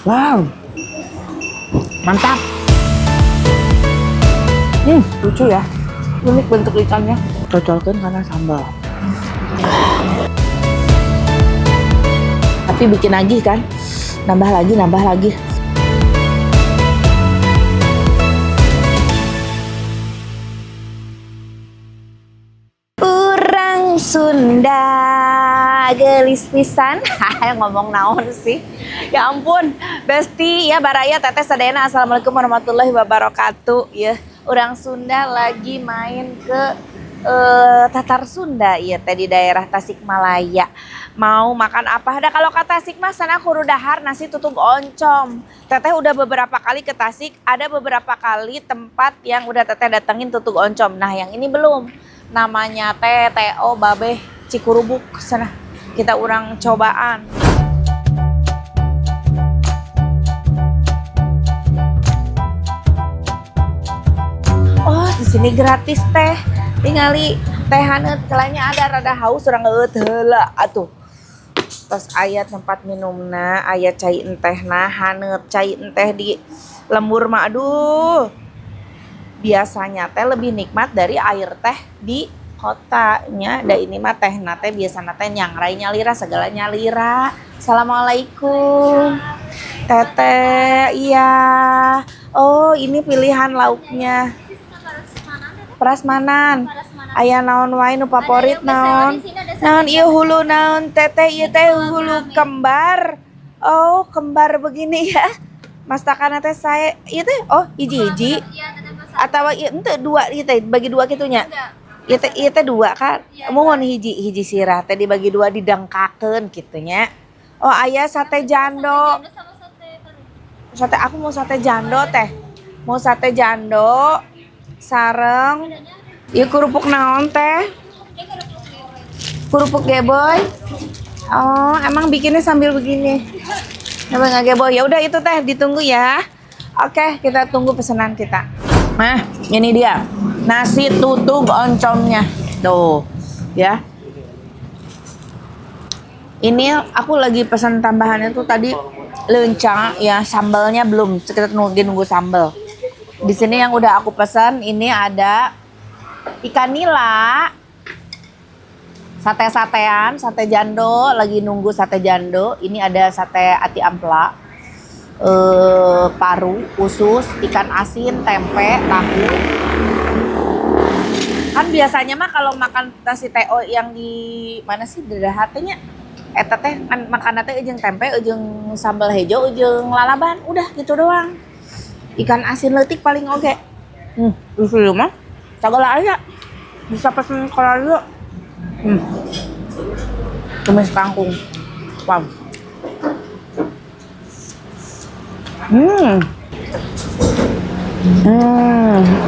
Wow, mantap. Lucu ya. Unik bentuk ikannya. Cocolkan karena sambal. Tapi bikin lagi kan? Nambah lagi, nambah lagi. Urang Sunda gelis pisan. Ngomong naon sih? Ya ampun, Besti ya Baraya Teteh Sadayana. Assalamualaikum warahmatullahi wabarakatuh. Ya, urang Sunda lagi main ke Tatar Sunda ya teh di daerah Tasikmalaya. Mau makan apa? Ada kalau ke Tasik mah sana kudu dahar nasi tutug oncom. Teteh udah beberapa kali ke Tasik, ada beberapa kali tempat yang udah teteh datengin tutug oncom. Nah, yang ini belum. Namanya teh TO Babeh Cikurubuk sana. Kita urang cobaan. Oh, di sini gratis teh. Tingali teh haneut kelanya ada rada haus urang ngeueut heula atuh. Terus aya tempat minumna, aya cai entehna haneut, cai enteh di lembur mah aduh. Biasanya teh lebih nikmat dari air teh di kotanya. Da ini mah teh teh biasana teh nyangrai nyalira segala nyalira. Assalamualaikum. Teteh, iya. Oh, ini pilihan lauknya. Prasmanan. Aya naon wae nu favorit naon? Naon ieu hulu naon teteh ieu teh hulu kembar. Oh, kembar begini ya. Masakan teh saya ieu teh oh hiji-hiji. Atawa ieu henteu dua ieu teh bagi dua kitu nya. Ieu teh dua kan. Mohon hiji sirah teh dibagi dua didengkakeun kitu nya. Oh, aya sate jando. Sate aku mau sate jando teh. Mau sate jando. Sareng ieu kerupuk naon teh? Kerupuk geboy. Oh, emang bikinnya sambil begini. Emang nggak geboy. Ya udah itu teh ditunggu ya. Oke, kita tunggu pesanan kita. Nah, ini dia. Nasi tutug oncomnya. Tuh, ya. Ini aku lagi pesan tambahannya tuh tadi leunca ya, sambalnya belum. Kita nunggu sambal. Di sini yang udah aku pesan ini ada ikan nila, sate-satean, sate jando, lagi nunggu sate jando. Ini ada sate ati ampla, paru, usus, ikan asin, tempe, tahu. Kan biasanya mah kalau makan nasi TO yang di mana sih daerah hatenya? Eta teh makan teh jeung tempe, jeung sambal hejo, jeung lalaban, udah gitu doang. Ikan asin leutik paling oke. Di sini mah sagala aya. Bisa pesen kalau tumis kangkung. Wow.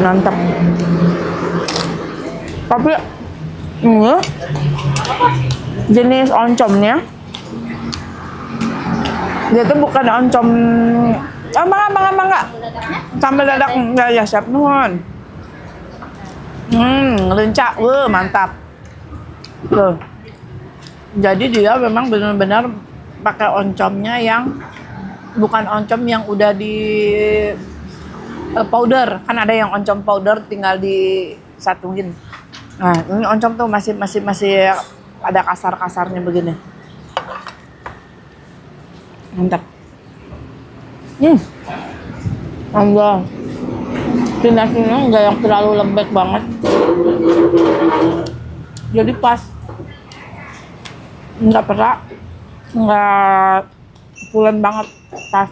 Mantap. Tapi ini jenis oncomnya dia tuh bukan oncom. Mangga. Sambal dadak ya siap nuhun. Leunca, mantap. Tuh. Jadi dia memang benar-benar pakai oncomnya yang bukan oncom yang udah di powder. Kan ada yang oncom powder tinggal disatuin. Nah, ini oncom tuh masih ada kasar-kasarnya begini. Mantap. Allah. Nasinya enggak yang terlalu lembek banget. Jadi pas. Enggak perak. Enggak pulen banget. Pas.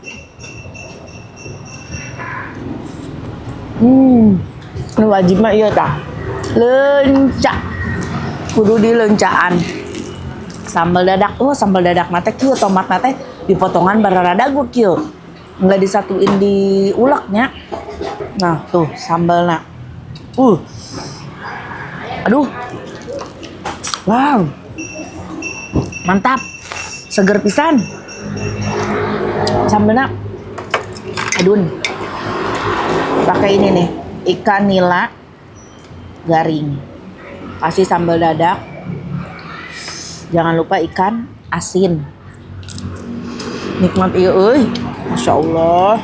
Ini wajib mah iya tah. Leunca. Kudu dilencaan. Sambal dadak. Oh, sambal dadak nate kieu tomat nate dipotongan bararada gue kieu. Nggak disatuin di uleknya. Nah, tuh sambalnya. Aduh. Wow. Mantap. Seger pisan. Sambalnya. Adun. Pakai ini nih, ikan nila garing. Kasih sambal dadak. Jangan lupa ikan asin. Nikmat ieu euy. Masya Allah.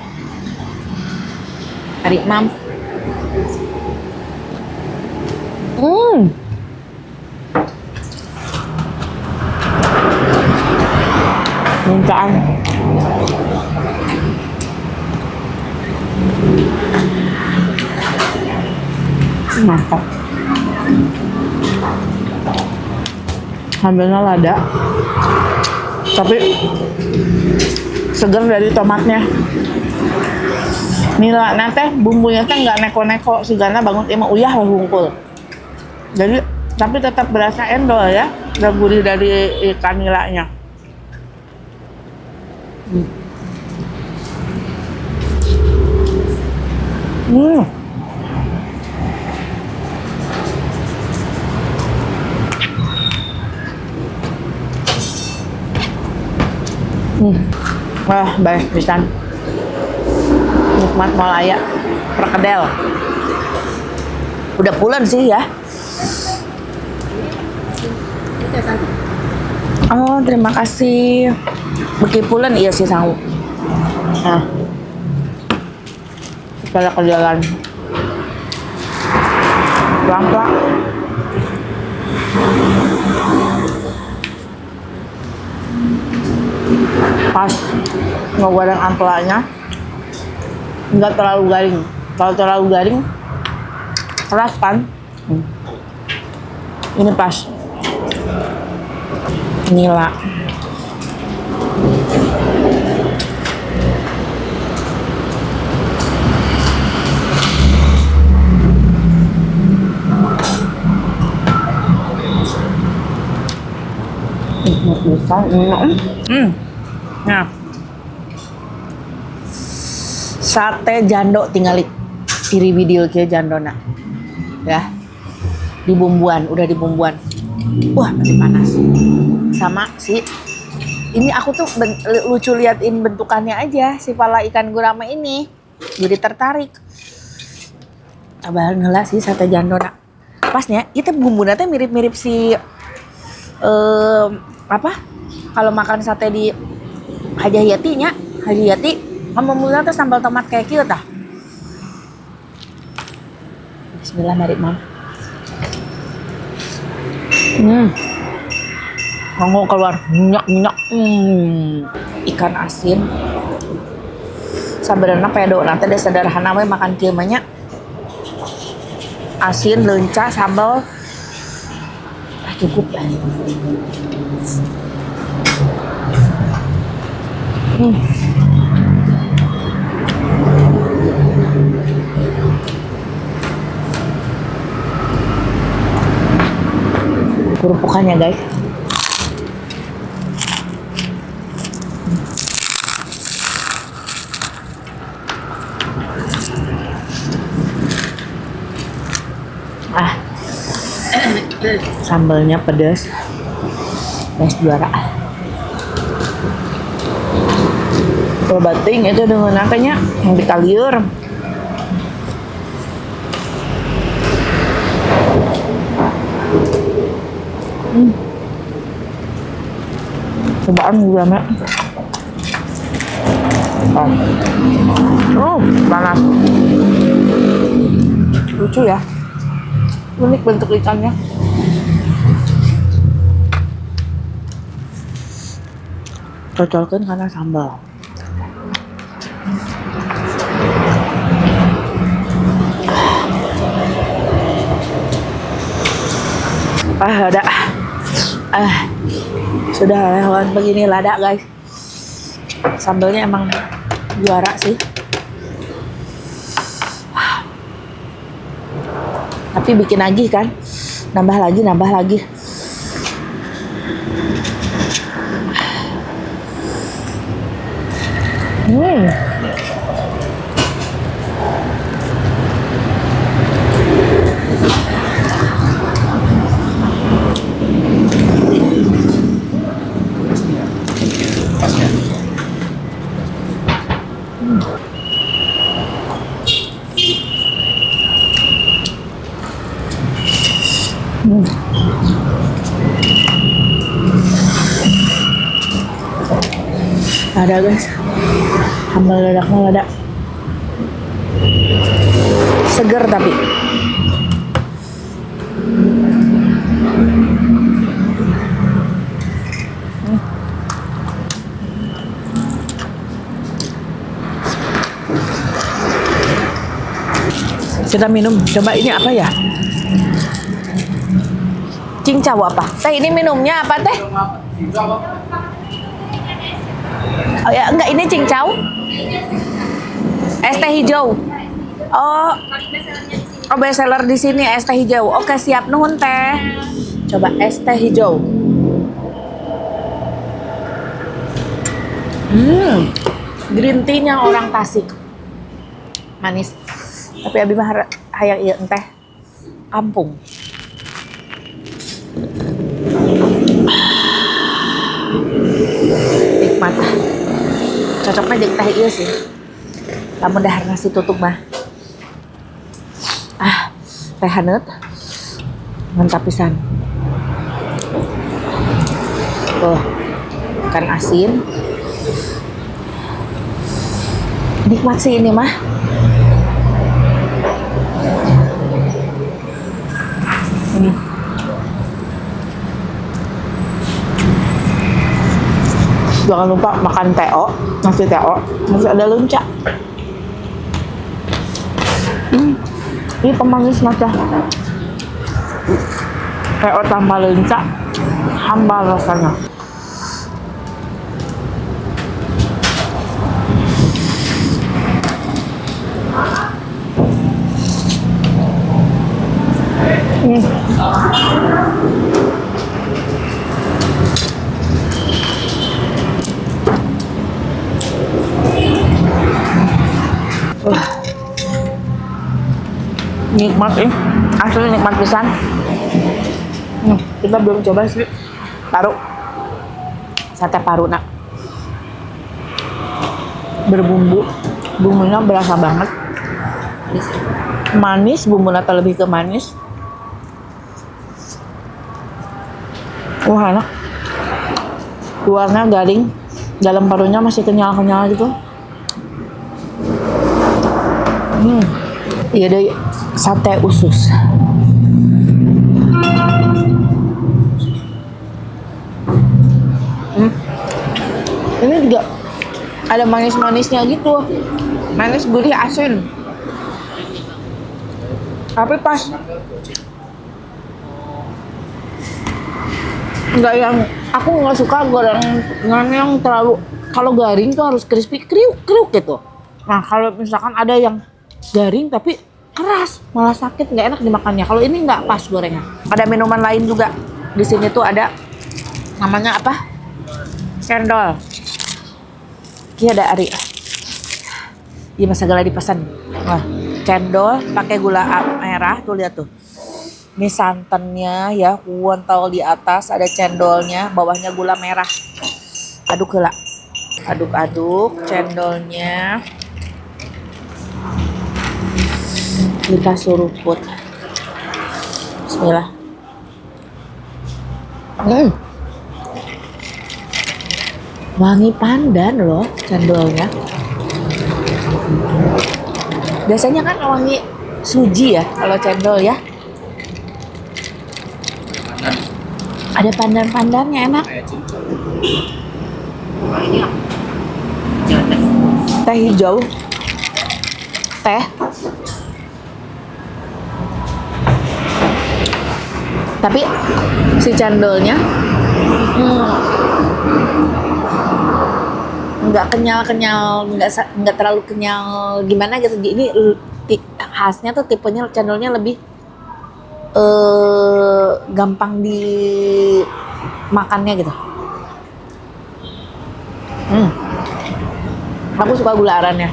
Hari mam. Mintaan. Mantap. Sambalnya lada, tapi seger dari tomatnya. Nila nate bumbunya teh nggak neko-neko, sigana bangun emang uyah lah hungkul. Jadi tapi tetap berasa endol ya, dan gurih dari ikan nilanya. Wah, baik pisan. Nikmat Malaya, perkedel. Udah pulen sih ya. Oh, terima kasih. Beki pulen iya sih sangu. Nah, kita ke jalan. Pelan-pelan. Pas ngegoreng ampelanya nggak terlalu garing. Kalau terlalu garing keras kan. Ini pas. Nila. Bisa. Nah, sate jando tinggal iri video ke jandona ya, dibumbuan, udah dibumbuan. Wah, masih panas. Sama sih ini aku tuh lucu liatin bentukannya aja si pala ikan gurame ini, jadi tertarik. Abah ngelah sih sate jandona pasnya itu bumbunya teh mirip-mirip si apa kalau makan sate di Haji Yati nya, Haji Yati ngomongnya tuh sambal tomat kayak gitu tah. Bismillah, mari mam. Ngomong keluar minyak. Ikan asin. Sabarana pedo nanti ada sederhana we makan kieu mah nya. Asin, leunca, sambal. Cukup ya. Kerupukannya guys. Sambalnya pedas. Guys, juara. Kalau bating itu dengan apanya yang dikaliur. Cobaan juga mak. Oh, panas. Lucu ya. Unik bentuk ikannya. Cocolkan karena sambal. Lada. Sudah lewat begini lada guys. Sambalnya emang juara sih. Tapi bikin lagi kan, nambah lagi. Ada guys. Sambal ledaknya lada. Seger tapi. Kita minum, coba ini apa ya? Cincau apa? Teh ini minumnya apa teh? Oh ya, enggak ini cincau. Es teh hijau. Oh, best seller di sini es teh hijau. Oke, siap nuhun teh. Coba es teh hijau. Green tea-nya orang Tasik. Manis. Tapi abi mah hayang ieu teh kampung. Nikmat. Cocoknya jeung teh ieu sih. Lamun dahar nasi tutup mah. Teh haneut. Mantap pisan. Tuh. Ikan asin. Nikmat sih ini mah. Jangan lupa makan teo, nasi teo, masih ada lunca. Ini pemanis mata. Teo tambah lunca, hambal rasanya. Nikmat asli nikmat pisan. Kita belum coba sih paru, sate paru nak berbumbu, bumbunya berasa banget, manis, bumbunya lebih ke manis. Wah enak, luarnya garing, dalam parunya masih kenyal-kenyal gitu. Iya deh, sate usus. Ini juga ada manis-manisnya gitu, manis, gurih, asin. Tapi pas, nggak yang aku nggak suka gorengan yang terlalu, kalau garing tuh harus crispy, kriuk gitu. Nah kalau misalkan ada yang garing tapi keras, malah sakit, nggak enak dimakannya. Kalau ini nggak pas gorengnya. Ada minuman lain juga di sini tuh, ada namanya apa? Cendol. Iya ada Ari. Iya masa segala dipesan. Wah, cendol pakai gula merah tuh, lihat tuh. Ini santannya ya, wontol di atas, ada cendolnya, bawahnya gula merah. Aduk heula. Aduk-aduk cendolnya. Kita suruput. Bismillah. Wangi pandan loh cendolnya. Biasanya kan wangi suji ya kalau cendol ya. Ada pandan-pandannya, enak. Teh hijau. Teh. Tapi si cendolnya nggak kenyal, nggak terlalu kenyal gimana gitu. Ini khasnya tuh tipenya cendolnya lebih gampang dimakannya gitu. Aku suka gula arannya.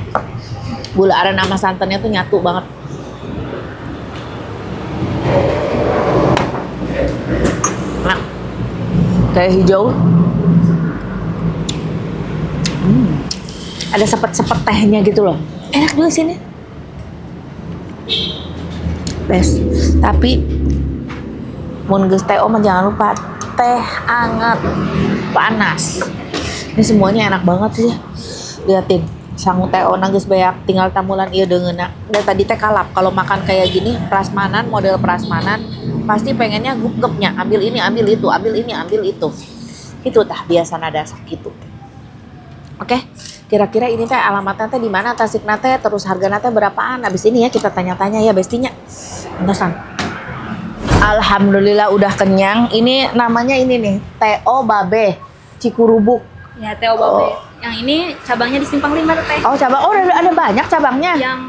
Gula aren sama santannya tuh nyatu banget. Nah, teh hijau. Ada sepet-sepet tehnya gitu loh. Enak juga sini. Best. Tapi mun geus teh mah jangan lupa teh anget panas. Ini semuanya enak banget sih. Liatin Sangu teo geus beak tinggal tamulan ieu deungeuna. Dan tadi teh kalap kalau makan kayak gini prasmanan, model prasmanan pasti pengennya gup-gupnya, ambil ini, ambil itu, ambil ini, ambil itu. Itu tah biasa nada gitu. Oke, kira-kira ini teh alamatnya teh di mana Tasikna teh, terus harganya teh berapaan? Habis ini ya kita tanya-tanya ya bestinya. Entosan. Alhamdulillah udah kenyang. Ini namanya ini nih, Teo Babe Cikurubuk. Ya, Teo Babe. Yang ini cabangnya di Simpang 5 Teh. Oh, cabang. Oh, ada banyak cabangnya. Yang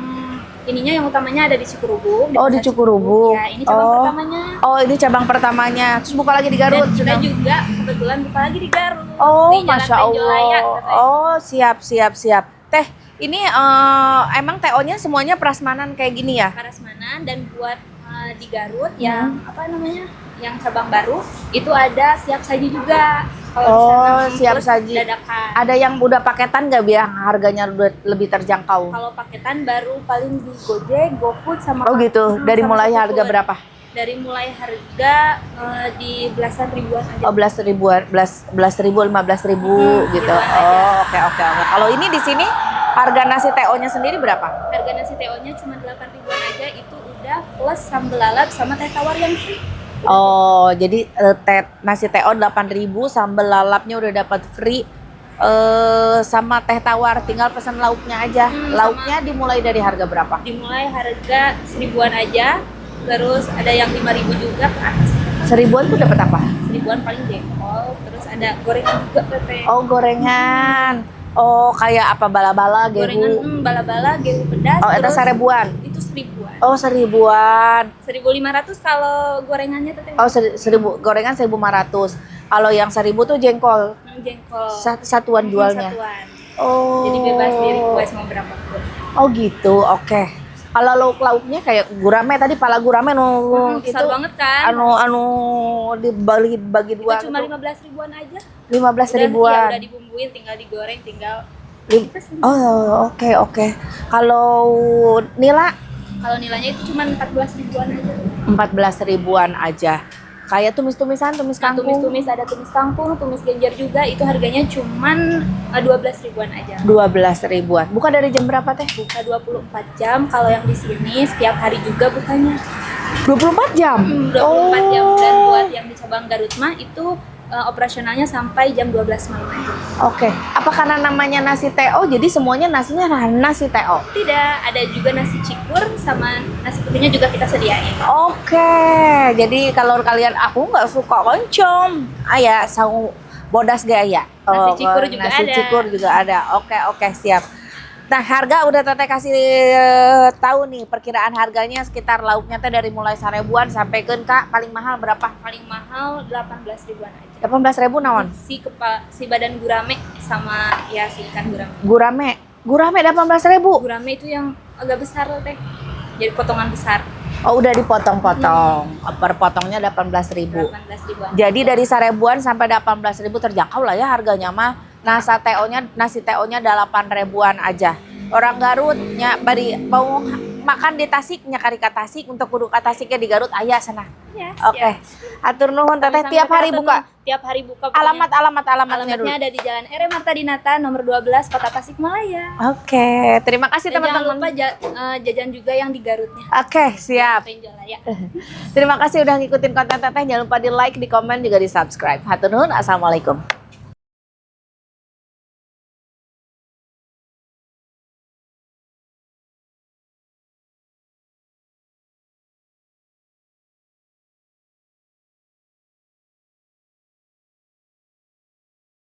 ininya yang utamanya ada di Cikurubuk. Oh, di Cikurubuk. Ya, ini cabang pertamanya. Oh, ini cabang pertamanya. Terus buka lagi di Garut. Dan sudah juga kebetulan buka lagi di Garut. Oh, di Jalan Masya Penjolaya, Allah. Oh, siap. Teh, ini emang TO-nya semuanya prasmanan kayak gini ya? Prasmanan. Dan buat di Garut yang apa namanya? Yang cabang baru itu ada siap saji juga. Oh, siap saji. Dadakan. Ada yang udah paketan nggak biar harganya udah lebih terjangkau? Kalau paketan baru paling di Gojek, GoFood sama. Oh gitu. Dari sama mulai GoFood. harga berapa? Dari mulai harga di belasan ribuan aja. Oh, belas ribuan, 15.000 gitu. Oh, oke. Kalau ini di sini harga nasi TO-nya sendiri berapa? Harga nasi TO-nya cuma 8 ribuan aja, itu udah plus sambal lalap sama teh tawar yang free. Oh, jadi nasi TO 8.000, sambal lalapnya udah dapat free, sama teh tawar, tinggal pesan lauknya aja. Lauknya dimulai dari harga berapa? Dimulai harga 1.000-an aja, terus ada yang 5.000 juga ke atas. 1.000-an tuh dapat apa? 1.000-an paling jengkol, terus ada gorengan juga Teh. Oh, gorengan. Oh, kayak apa bala-bala, gehu. Gorengan bala-bala, gehu pedas. Oh, itu 1.000-an. Itu 1.000-an. Oh, 1.000-an. 1.500 kalau gorengannya Teh. Oh, 1.000 gorengan 1.500. Kalau yang 1.000 tuh jengkol. Jengkol. Satuan jualnya. Satuan. Oh. Jadi bebas di request mau berapa pun. Oh gitu, oke. Kalau lauk-lauknya kayak gurame tadi, pala gurame Besar banget kan? anu dibagi dua. Itu cuma 15 ribuan aja. 15 Iya, ribuan. udah dibumbuin, tinggal digoreng, tinggal. Oh, oke. Kalau nila? Kalau nilainya itu cuma 14 ribuan aja. 14 ribuan aja. Kayak tumis-tumisan, tumis kangkung. Tumis-tumis, ada tumis kangkung, tumis genjer juga, itu harganya cuman 12 ribuan aja. 12 ribuan. Buka dari jam berapa teh? Buka 24 jam, kalau yang di sini setiap hari juga bukanya. 24 jam? 24 jam, dan buat yang di cabang Garut mah itu operasionalnya sampai jam 12 malam aja. Oke. Apa karena namanya nasi TO jadi semuanya nasinya nasi TO? Tidak, ada juga nasi cikur sama nasi putihnya juga kita sediain. Oke. Jadi kalau kalian aku nggak suka oncom, ayah sau bodas gak ya? Nasi cikur juga nasi ada. cikur juga ada. Oke, siap. Nah, harga udah Teteh kasih tahu nih perkiraan harganya sekitar lauknya teh dari mulai 1.000-an sampai ke Kak paling mahal berapa? Paling mahal 18 ribuan aja. 18.000 naon? Si badan gurame sama ya si ikan gurame. Gurame 18.000. Gurame itu yang agak besar loh Teh. Jadi potongan besar. Oh, udah dipotong-potong. Per potongnya 18.000. 18 ribuan. Jadi dari 1.000-an sampai 18.000 terjangkau lah ya harganya mah. Nasi TO-nya 8.000-an aja. Orang Garutnya bari mau makan di Tasik nya kari ka Tasik untuk kudu ka Tasiknya di Garut aya sana. Ya, Oke. Atur nuhun Teteh tiap hari buka. Tiap hari buka. Alamatnya Alamatnya dulu. ada di Jalan R. Marta Dinata nomor 12 Kota Tasikmalaya. Oke, terima kasih Dan jangan lupa teman-teman. jajan juga yang di Garutnya. Oke, siap. Penjolaya. Terima kasih udah ngikutin konten Teteh. Jangan lupa di like, di komen, juga di subscribe. Hatur nuhun. Assalamualaikum.